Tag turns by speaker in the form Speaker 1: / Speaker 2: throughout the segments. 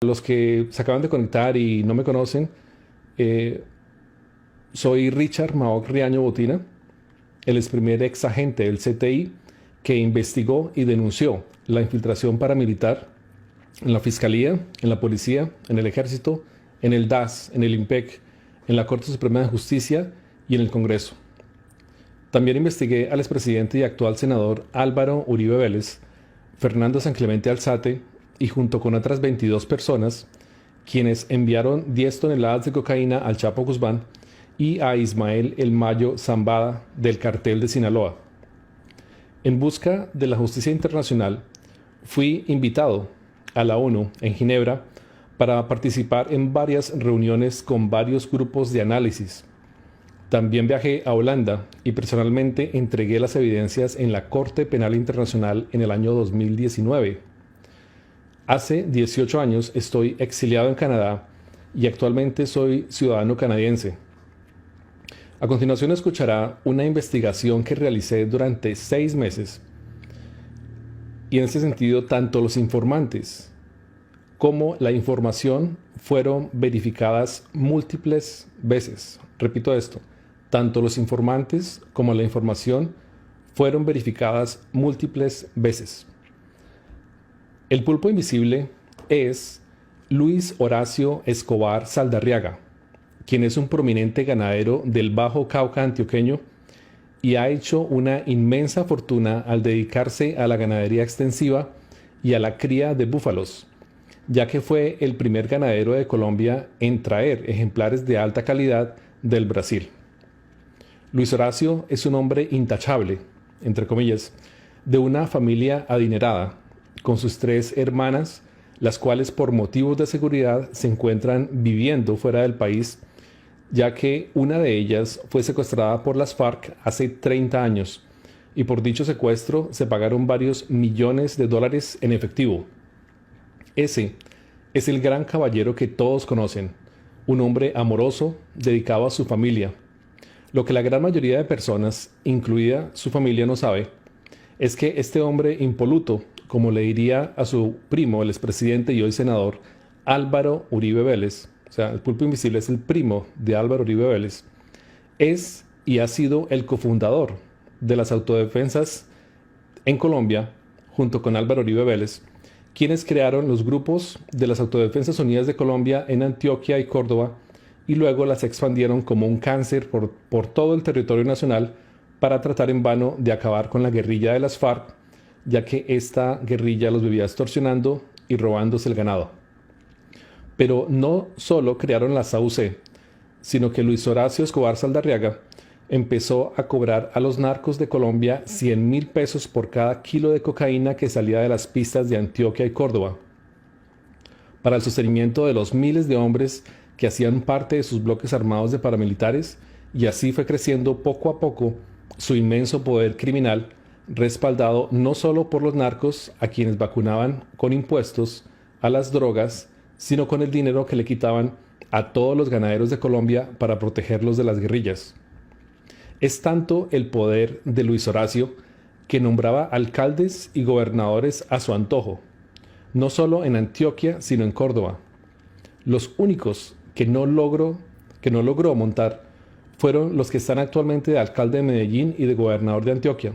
Speaker 1: Los que se acaban de conectar y no me conocen, eh, soy Richard Maok Riaño Botina, el primer ex agente del CTI que investigó y denunció la infiltración paramilitar en la Fiscalía, en la Policía, en el Ejército, en el DAS, en el IMPEC, en la Corte Suprema de Justicia y en el Congreso. También investigué al expresidente y actual senador Álvaro Uribe Vélez, Fernando San Clemente Alzate y junto con otras 22 personas, quienes enviaron 10 toneladas de cocaína al Chapo Guzmán y a Ismael El Mayo Zambada del cartel de Sinaloa. En busca de la justicia internacional, fui invitado a la ONU en Ginebra para participar en varias reuniones con varios grupos de análisis. También viajé a Holanda y personalmente entregué las evidencias en la Corte Penal Internacional en el año 2019. Hace 18 años estoy exiliado en Canadá y actualmente soy ciudadano canadiense. A continuación escuchará una investigación que realicé durante 6 meses y en ese sentido tanto los informantes como la información fueron verificadas múltiples veces. Repito esto, tanto los informantes como la información fueron verificadas múltiples veces. El pulpo invisible es Luis Horacio Escobar Saldarriaga, quien es un prominente ganadero del Bajo Cauca antioqueño y ha hecho una inmensa fortuna al dedicarse a la ganadería extensiva y a la cría de búfalos, ya que fue el primer ganadero de Colombia en traer ejemplares de alta calidad del Brasil. Luis Horacio es un hombre intachable, entre comillas, de una familia adinerada, con sus 3 hermanas, las cuales por motivos de seguridad se encuentran viviendo fuera del país, ya que una de ellas fue secuestrada por las FARC hace 30 años y por dicho secuestro se pagaron varios millones de dólares en efectivo. Ese es el gran caballero que todos conocen, un hombre amoroso, dedicado a su familia. Lo que la gran mayoría de personas, incluida su familia, no sabe, es que este hombre impoluto, como le diría a su primo, el expresidente y hoy senador, Álvaro Uribe Vélez, o sea, el pulpo invisible es el primo de Álvaro Uribe Vélez, es y ha sido el cofundador de las autodefensas en Colombia, junto con Álvaro Uribe Vélez, quienes crearon los grupos de las Autodefensas Unidas de Colombia en Antioquia y Córdoba, y luego las expandieron como un cáncer por todo el territorio nacional para tratar en vano de acabar con la guerrilla de las FARC, ya que esta guerrilla los vivía extorsionando y robándose el ganado. Pero no solo crearon las AUC, sino que Luis Horacio Escobar Saldarriaga empezó a cobrar a los narcos de Colombia 100.000 pesos por cada kilo de cocaína que salía de las pistas de Antioquia y Córdoba, para el sostenimiento de los miles de hombres que hacían parte de sus bloques armados de paramilitares, y así fue creciendo poco a poco su inmenso poder criminal, respaldado no solo por los narcos a quienes vacunaban con impuestos a las drogas, sino con el dinero que le quitaban a todos los ganaderos de Colombia para protegerlos de las guerrillas. Es tanto el poder de Luis Horacio que nombraba alcaldes y gobernadores a su antojo, no solo en Antioquia, sino en Córdoba. Los únicos que no logró montar fueron los que están actualmente de alcalde de Medellín y de gobernador de Antioquia.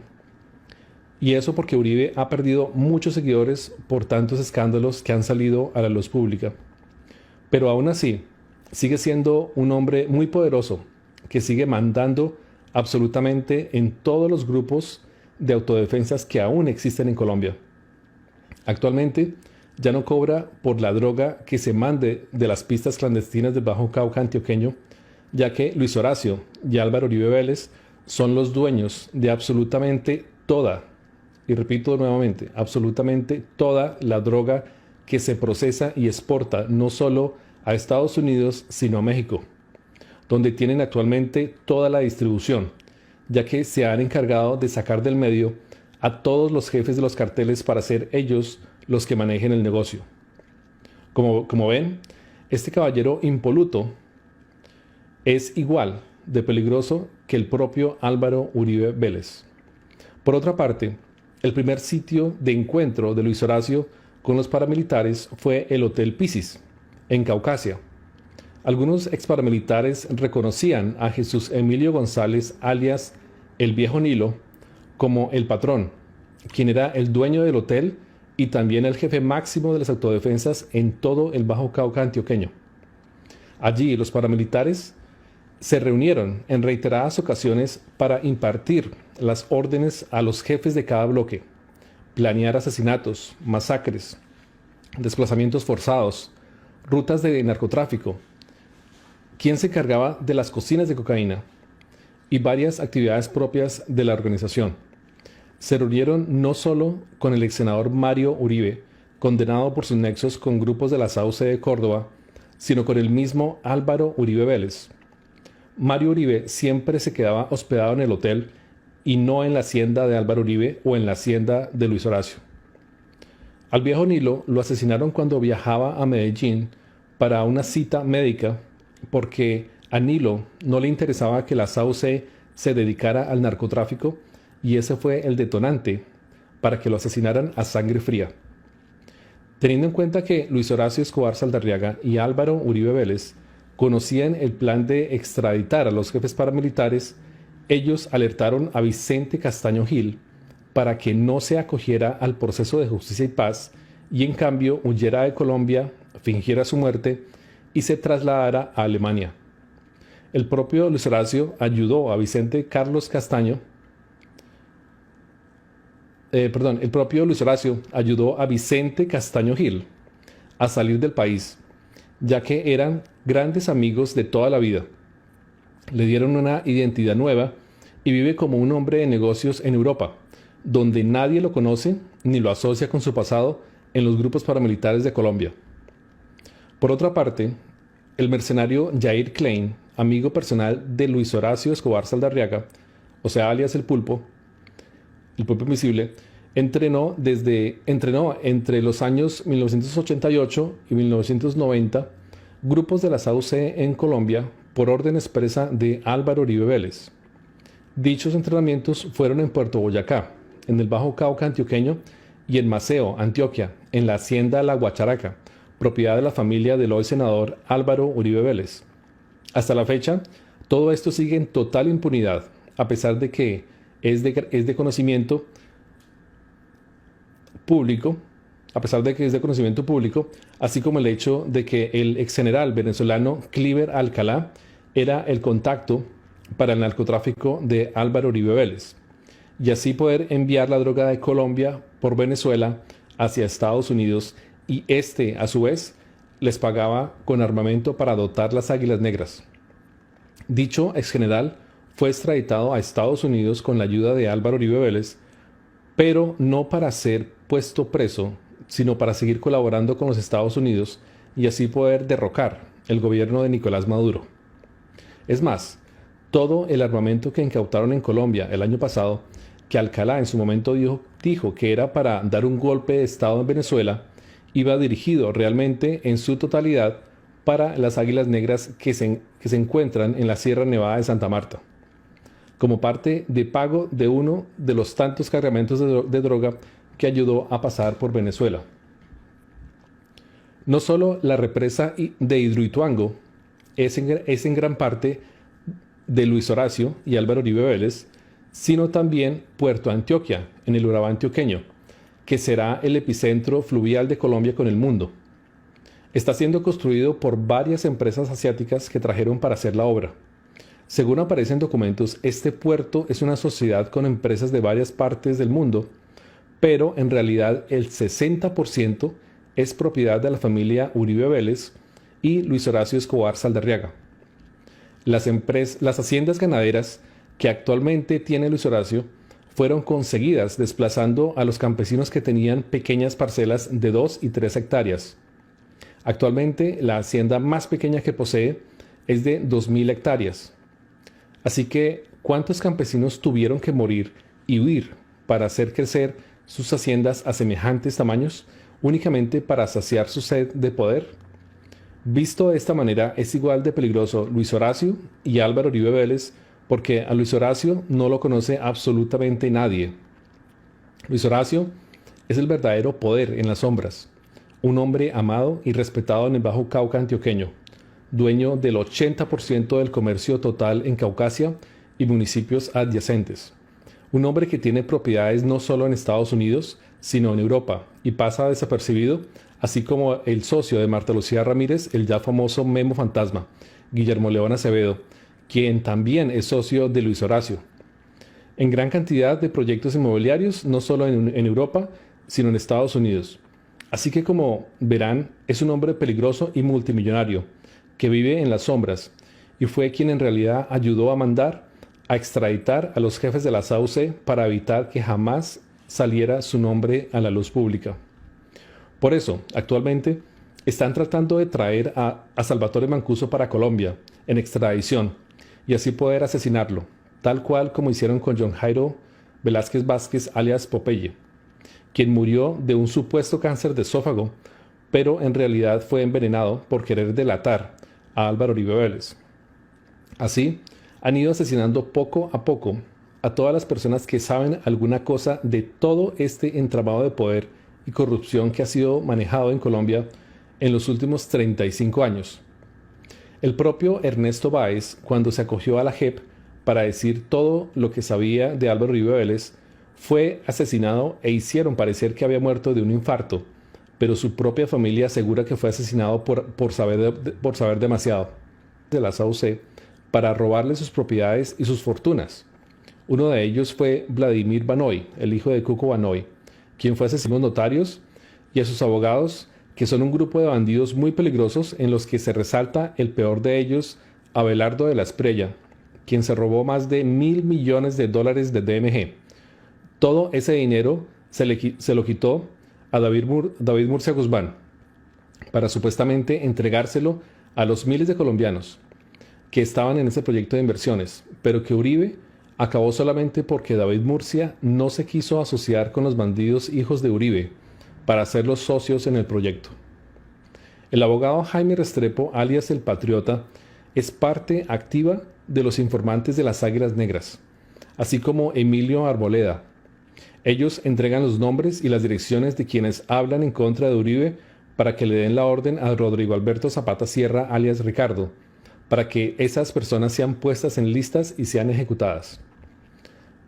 Speaker 1: Y eso porque Uribe ha perdido muchos seguidores por tantos escándalos que han salido a la luz pública. Pero aún así, sigue siendo un hombre muy poderoso que sigue mandando absolutamente en todos los grupos de autodefensas que aún existen en Colombia. Actualmente ya no cobra por la droga que se mande de las pistas clandestinas del Bajo Cauca antioqueño, ya que Luis Horacio y Álvaro Uribe Vélez son los dueños de absolutamente toda, y repito nuevamente, absolutamente toda la droga que se procesa y exporta no solo a Estados Unidos, sino a México, donde tienen actualmente toda la distribución, ya que se han encargado de sacar del medio a todos los jefes de los carteles para ser ellos los que manejen el negocio. Como ven, este caballero impoluto es igual de peligroso que el propio Álvaro Uribe Vélez. Por otra parte, el primer sitio de encuentro de Luis Horacio con los paramilitares fue el Hotel Pisis, en Caucasia. Algunos exparamilitares reconocían a Jesús Emilio González, alias el Viejo Nilo, como el patrón, quien era el dueño del hotel y también el jefe máximo de las autodefensas en todo el Bajo Cauca antioqueño. Allí los paramilitares se reunieron en reiteradas ocasiones para impartir las órdenes a los jefes de cada bloque, planear asesinatos, masacres, desplazamientos forzados, rutas de narcotráfico, quién se encargaba de las cocinas de cocaína y varias actividades propias de la organización. Se reunieron no solo con el ex senador Mario Uribe, condenado por sus nexos con grupos de la SAUC de Córdoba, sino con el mismo Álvaro Uribe Vélez. Mario Uribe siempre se quedaba hospedado en el hotel y no en la hacienda de Álvaro Uribe o en la hacienda de Luis Horacio. Al Viejo Nilo lo asesinaron cuando viajaba a Medellín para una cita médica porque a Nilo no le interesaba que la SAUC se dedicara al narcotráfico y ese fue el detonante para que lo asesinaran a sangre fría. Teniendo en cuenta que Luis Horacio Escobar Saldarriaga y Álvaro Uribe Vélez conocían el plan de extraditar a los jefes paramilitares, ellos alertaron a Vicente Castaño Gil para que no se acogiera al proceso de justicia y paz y en cambio huyera de Colombia, fingiera su muerte y se trasladara a Alemania. El propio Luis Horacio ayudó a Vicente Carlos Castaño el propio Luis Horacio ayudó a Vicente Castaño Gil a salir del país, ya que eran grandes amigos de toda la vida. Le dieron una identidad nueva y vive como un hombre de negocios en Europa, donde nadie lo conoce ni lo asocia con su pasado en los grupos paramilitares de Colombia. Por otra parte, el mercenario Jair Klein, amigo personal de Luis Horacio Escobar Saldarriaga, o sea, alias el Pulpo Invisible, entrenó entre los años 1988 y 1990 grupos de la SAUC en Colombia por orden expresa de Álvaro Uribe Vélez. Dichos entrenamientos fueron en Puerto Boyacá, en el Bajo Cauca antioqueño, y en Maceo, Antioquia, en la hacienda La Guacharaca, propiedad de la familia del hoy senador Álvaro Uribe Vélez. Hasta la fecha, todo esto sigue en total impunidad, a pesar de que es de conocimiento público, así como el hecho de que el ex general venezolano Cliver Alcalá era el contacto para el narcotráfico de Álvaro Uribe Vélez, y así poder enviar la droga de Colombia por Venezuela hacia Estados Unidos, y este, a su vez, les pagaba con armamento para dotar las Águilas Negras. Dicho ex general fue extraditado a Estados Unidos con la ayuda de Álvaro Uribe Vélez, pero no para ser puesto preso, sino para seguir colaborando con los Estados Unidos y así poder derrocar el gobierno de Nicolás Maduro. Es más, todo el armamento que incautaron en Colombia el año pasado, que Alcalá en su momento dijo que era para dar un golpe de Estado en Venezuela, iba dirigido realmente en su totalidad para las Águilas Negras que se encuentran en la Sierra Nevada de Santa Marta, como parte de pago de uno de los tantos cargamentos de droga que ayudó a pasar por Venezuela. No solo la represa de Hidroituango es en gran parte de Luis Horacio y Álvaro Uribe Vélez, sino también Puerto Antioquia, en el Urabá antioqueño, que será el epicentro fluvial de Colombia con el mundo. Está siendo construido por varias empresas asiáticas que trajeron para hacer la obra. Según aparece en documentos, este puerto es una sociedad con empresas de varias partes del mundo, pero en realidad el 60% es propiedad de la familia Uribe Vélez y Luis Horacio Escobar Saldarriaga. Las haciendas ganaderas que actualmente tiene Luis Horacio fueron conseguidas desplazando a los campesinos que tenían pequeñas parcelas de 2 y 3 hectáreas. Actualmente la hacienda más pequeña que posee es de 2.000 hectáreas. Así que, ¿cuántos campesinos tuvieron que morir y huir para hacer crecer sus haciendas a semejantes tamaños únicamente para saciar su sed de poder? Visto de esta manera, es igual de peligroso Luis Horacio y Álvaro Uribe Vélez, porque a Luis Horacio no lo conoce absolutamente nadie. Luis Horacio es el verdadero poder en las sombras. un hombre amado y respetado en el Bajo Cauca antioqueño, dueño del 80% del comercio total en Caucasia y municipios adyacentes. Un hombre que tiene propiedades no solo en Estados Unidos, sino en Europa, y pasa desapercibido, así como el socio de Marta Lucía Ramírez, el ya famoso Memo Fantasma, Guillermo León Acevedo, quien también es socio de Luis Horacio, en gran cantidad de proyectos inmobiliarios, no solo en Europa, sino en Estados Unidos. Así que, como verán, es un hombre peligroso y multimillonario, que vive en las sombras, y fue quien en realidad ayudó a mandar a extraditar a los jefes de la SAUC para evitar que jamás saliera su nombre a la luz pública. Por eso, actualmente, están tratando de traer a Salvatore Mancuso para Colombia, en extradición, y así poder asesinarlo, tal cual como hicieron con John Jairo Velázquez Vázquez, alias Popeye, quien murió de un supuesto cáncer de esófago, pero en realidad fue envenenado por querer delatar a Álvaro Uribe Vélez. Así, han ido asesinando poco a poco a todas las personas que saben alguna cosa de todo este entramado de poder y corrupción que ha sido manejado en Colombia en los últimos 35 años. El propio Ernesto Báez, cuando se acogió a la JEP para decir todo lo que sabía de Álvaro Uribe Vélez, fue asesinado e hicieron parecer que había muerto de un infarto, pero su propia familia asegura que fue asesinado por saber demasiado de la SAUC para robarle sus propiedades y sus fortunas. Uno de ellos fue Vladimir Banoy, el hijo de Cuco Banoy, quien fue asesinado a los notarios y a sus abogados, que son un grupo de bandidos muy peligrosos en los que se resalta el peor de ellos, Abelardo de la Espriella, quien se robó más de $1.000 millones de DMG. Todo ese dinero se lo quitó a David Murcia Guzmán para supuestamente entregárselo a los miles de colombianos que estaban en ese proyecto de inversiones, pero que Uribe acabó solamente porque David Murcia no se quiso asociar con los bandidos hijos de Uribe para hacerlos socios en el proyecto. El abogado Jaime Restrepo, alias El Patriota, es parte activa de los informantes de las Águilas Negras, así como Emilio Arboleda. Ellos entregan los nombres y las direcciones de quienes hablan en contra de Uribe para que le den la orden a Rodrigo Alberto Zapata Sierra, alias Ricardo, para que esas personas sean puestas en listas y sean ejecutadas.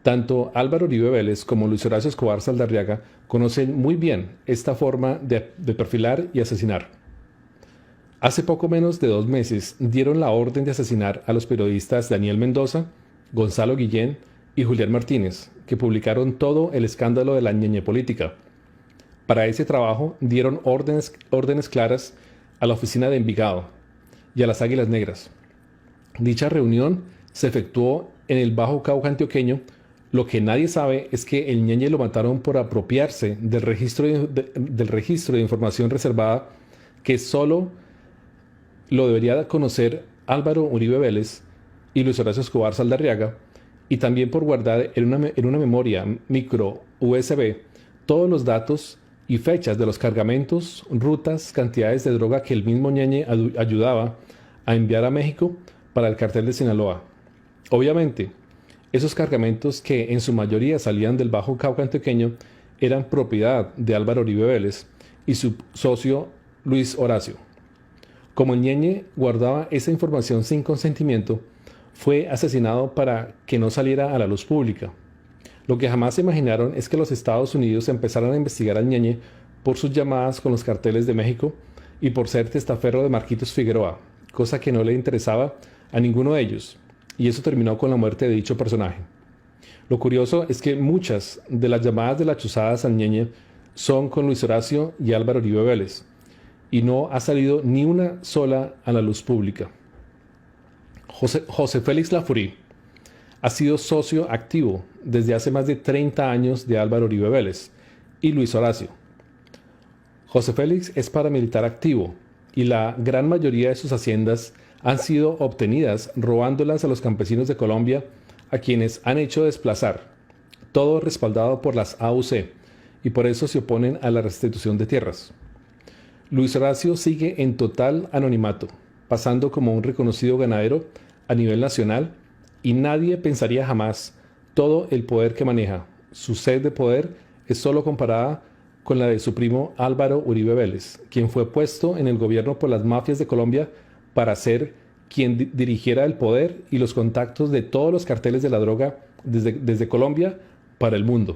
Speaker 1: Tanto Álvaro Uribe Vélez como Luis Horacio Escobar Saldarriaga conocen muy bien esta forma de perfilar y asesinar. Hace poco menos de 2 meses dieron la orden de asesinar a los periodistas Daniel Mendoza, Gonzalo Guillén y Julián Martínez, que publicaron todo el escándalo de la ñeñe política. Para ese trabajo dieron órdenes claras a la oficina de Envigado y a las Águilas Negras. Dicha reunión se efectuó en el Bajo Cauca antioqueño. Lo que nadie sabe es que el ñeñe lo mataron por apropiarse del registro de información reservada que solo lo debería conocer Álvaro Uribe Vélez y Luis Horacio Escobar Saldarriaga, y también por guardar en una memoria micro USB todos los datos y fechas de los cargamentos, rutas, cantidades de droga que el mismo ñeñe ayudaba a enviar a México para el cartel de Sinaloa. Obviamente, esos cargamentos, que en su mayoría salían del Bajo Cauca antioqueño, eran propiedad de Álvaro Uribe Vélez y su socio Luis Horacio. Como el ñeñe guardaba esa información sin consentimiento, fue asesinado para que no saliera a la luz pública. Lo que jamás se imaginaron es que los Estados Unidos empezaran a investigar al ñeñe por sus llamadas con los carteles de México y por ser testaferro de Marquitos Figueroa, cosa que no le interesaba a ninguno de ellos, y eso terminó con la muerte de dicho personaje. Lo curioso es que muchas de las llamadas de las chuzadas al ñeñe son con Luis Horacio y Álvaro Uribe Vélez, y no ha salido ni una sola a la luz pública. José Félix Lafourcade ha sido socio activo desde hace más de 30 años de Álvaro Uribe Vélez y Luis Horacio. José Félix es paramilitar activo y la gran mayoría de sus haciendas han sido obtenidas robándolas a los campesinos de Colombia, a quienes han hecho desplazar, todo respaldado por las AUC, y por eso se oponen a la restitución de tierras. Luis Horacio sigue en total anonimato, pasando como un reconocido ganadero a nivel nacional, y nadie pensaría jamás todo el poder que maneja. Su sed de poder es solo comparada con la de su primo Álvaro Uribe Vélez, quien fue puesto en el gobierno por las mafias de Colombia para ser quien dirigiera el poder y los contactos de todos los carteles de la droga desde Colombia para el mundo.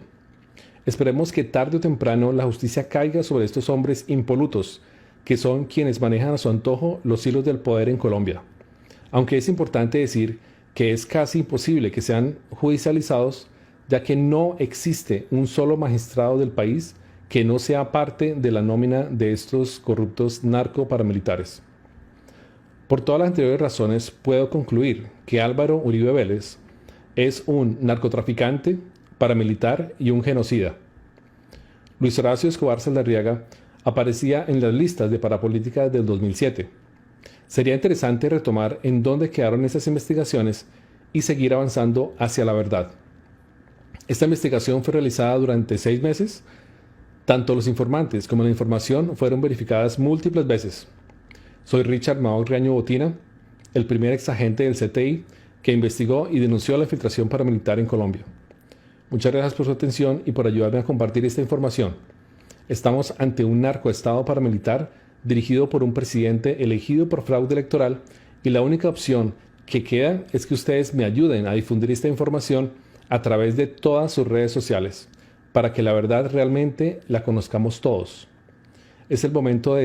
Speaker 1: Esperemos que tarde o temprano la justicia caiga sobre estos hombres impolutos, que son quienes manejan a su antojo los hilos del poder en Colombia. Aunque es importante decir que es casi imposible que sean judicializados, ya que no existe un solo magistrado del país que no sea parte de la nómina de estos corruptos narcoparamilitares. Por todas las anteriores razones, puedo concluir que Álvaro Uribe Vélez es un narcotraficante, paramilitar y un genocida. Luis Horacio Escobar Saldarriaga aparecía en las listas de parapolítica del 2007. Sería interesante retomar en dónde quedaron esas investigaciones y seguir avanzando hacia la verdad. Esta investigación fue realizada durante 6 meses. Tanto los informantes como la información fueron verificadas múltiples veces. Soy Richard Maok Riaño Botina, el primer exagente del CTI que investigó y denunció la infiltración paramilitar en Colombia. Muchas gracias por su atención y por ayudarme a compartir esta información. Estamos ante un narcoestado paramilitar dirigido por un presidente elegido por fraude electoral y la única opción que queda es que ustedes me ayuden a difundir esta información a través de todas sus redes sociales, para que la verdad realmente la conozcamos todos. Es el momento de